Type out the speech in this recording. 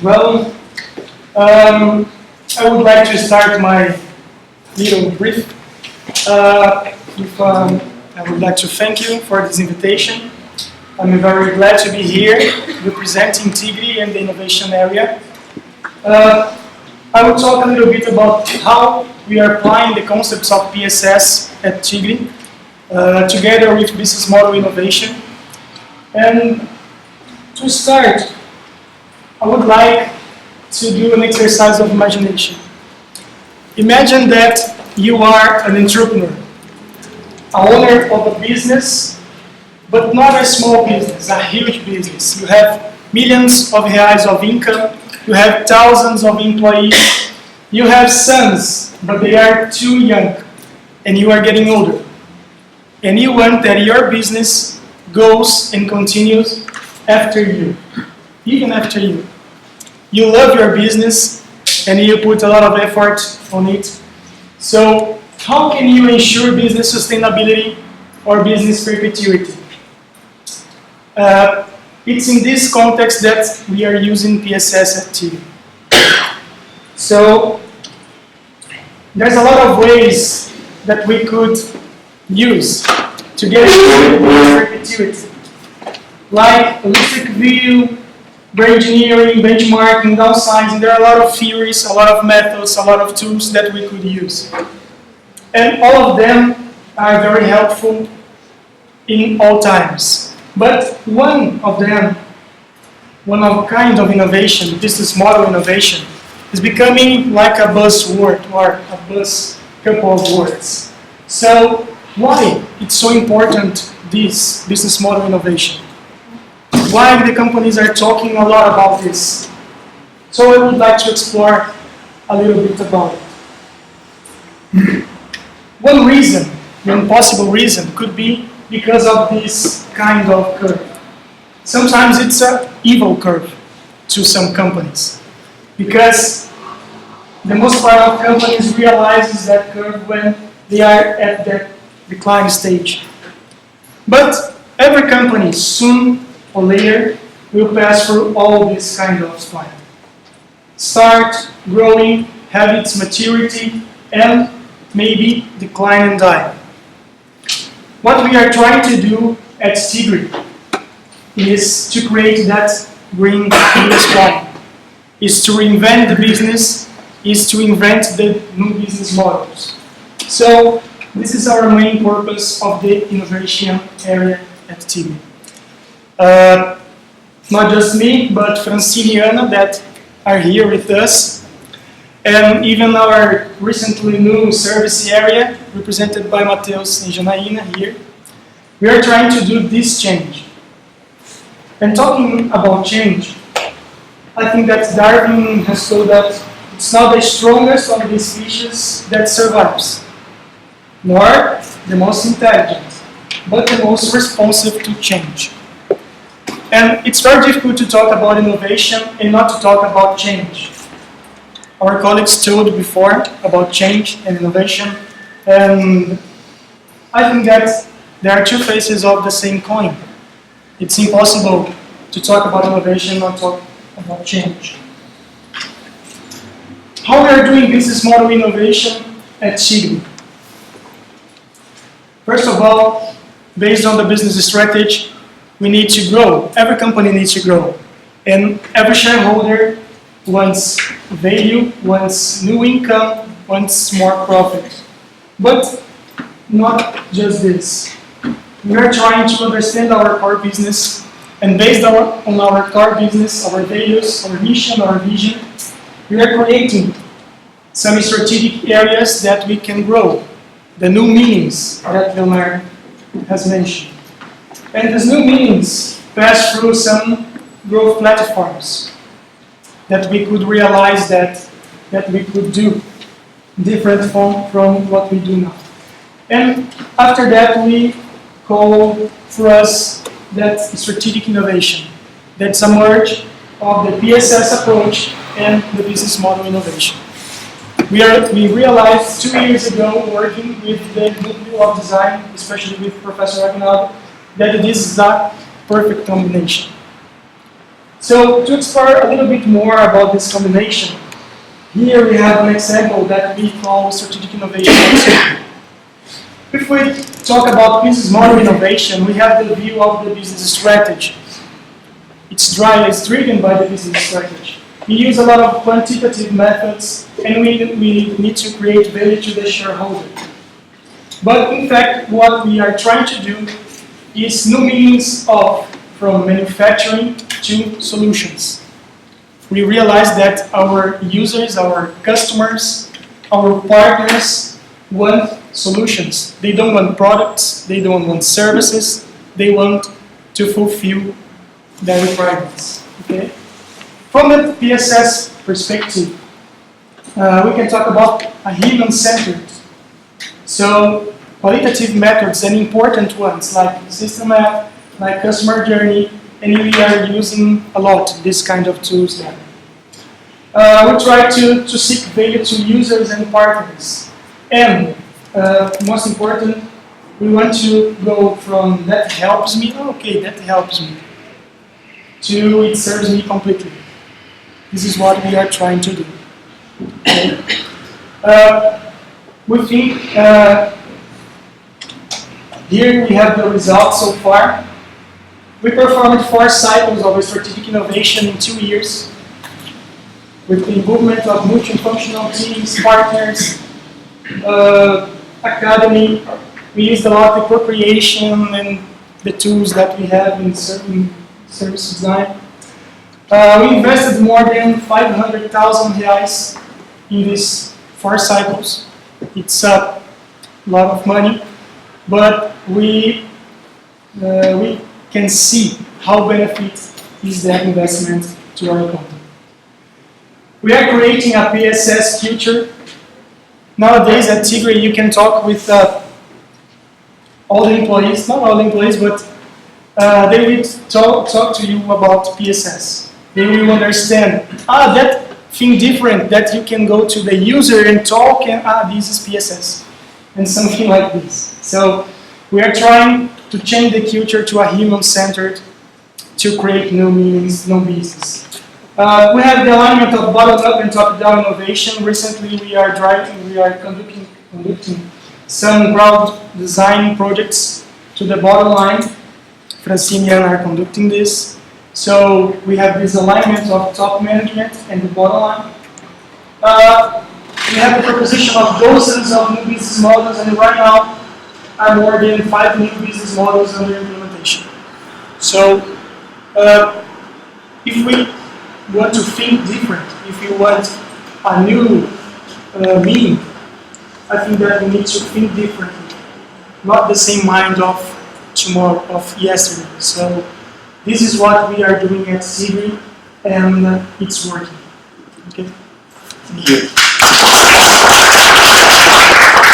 Well, I would like to start my little brief. I would like to thank you for this invitation. I'm very glad to be here representing Tigre and the innovation area. I will talk a little bit about how we are applying the concepts of PSS at Tigre together with business model innovation. And to start, I would like to do an exercise of imagination. Imagine that you are an entrepreneur, a owner of a business, but not a small business, a huge business. You have millions of reais of income, you have thousands of employees, you have sons, but they are too young, and you are getting older. And you want that your business goes and continues after you, even after you. You love your business and you put a lot of effort on it. So how can you ensure business sustainability or business perpetuity? It's in this context that we are using PSS at Tigre. So there's a lot of ways that we could use to get perpetuity, like holistic view, engineering, benchmarking, downsizing. There are a lot of theories, a lot of methods, a lot of tools that we could use. And all of them are very helpful in all times. But one of them, one of kind of innovation, business model innovation, is becoming like a buzzword or a buzz couple of words. So why it's so important, this business model innovation? Why the companies are talking a lot about this? So I would like to explore a little bit about it. One reason, one possible reason, could be because of this kind of curve. Sometimes it's an evil curve to some companies, because the most part of companies realizes that curve when they are at that decline stage. But every company soon or later will pass through all this kind of slide. Start growing, have its maturity, and maybe decline and die. What we are trying to do at Tigre is to create that green business model, is to reinvent the business, is to invent the new business models. So this is our main purpose of the innovation area at Tigre. Not just me, but Francine and Ana that are here with us, and even our recently new service area, represented by Mateus and Janaína here. We are trying to do this change. And talking about change, I think that Darwin has told that it's not the strongest of the species that survives, nor the most intelligent, but the most responsive to change. And it's very difficult to talk about innovation and not to talk about change. Our colleagues told before about change and innovation, and I think that there are two faces of the same coin. It's impossible to talk about innovation and not talk about change. How we are doing business model innovation at Tigre? First of all, based on the business strategy, we need to grow. Every company needs to grow. And every shareholder wants value, wants new income, wants more profit. But not just this. We are trying to understand our core business, and based on our core business, our values, our mission, our vision, we are creating some strategic areas that we can grow. The new meanings that Leonardo has mentioned. And these new meanings pass through some growth platforms that we could realize that we could do different from what we do now. And after that, we call for us that strategic innovation. That's a merge of the PSS approach and the business model innovation. We realized 2 years ago, working with the Núcleo of Design, especially with Professor Aguinaldo, that this is a perfect combination. So to explore a little bit more about this combination, here we have an example that we call strategic innovation. If we talk about business model innovation, we have the view of the business strategy. It's driven by the business strategy. We use a lot of quantitative methods, and we need to create value to the shareholder. But in fact, what we are trying to do is new means of from manufacturing to solutions. We realize that our users, our customers, our partners want solutions. They don't want products, they don't want services, they want to fulfill their requirements. Okay? From the PSS perspective, we can talk about a human-centered. So qualitative methods and important ones like system map, like customer journey, and we are using a lot this kind of tools now. We try to seek value to users and partners. And most important, we want to go from that helps me, okay, that helps me, to it serves me completely. This is what we are trying to do. Okay. We think here we have the results so far. We performed 4 cycles of strategic innovation in 2 years with the involvement of multifunctional teams, partners, academy. We used a lot of co-creation and the tools that we have in certain service design. We invested more than 500,000 reais in these 4 cycles. It's a lot of money, but we can see how benefit is that investment to our company. We are creating a PSS culture. Nowadays at Tigre, you can talk with all the employees, not all the employees, but they will talk to you about PSS. They will understand, that thing different, that you can go to the user and talk, and this is PSS, and something like this. So we are trying to change the culture to a human-centered, to create new meanings, new business. We have the alignment of bottom-up and top-down innovation. Recently, we are conducting some ground design projects to the bottom line. Francine and Jan are conducting this. So we have this alignment of top management and the bottom line. We have the proposition of dozens of new business models, and right now are more than 5 new business models under implementation. So if we want to think different, if you want a new meaning, I think that we need to think differently, not the same mind of tomorrow, of yesterday. So this is what we are doing at Tigre, and it's working. Okay. Thank you.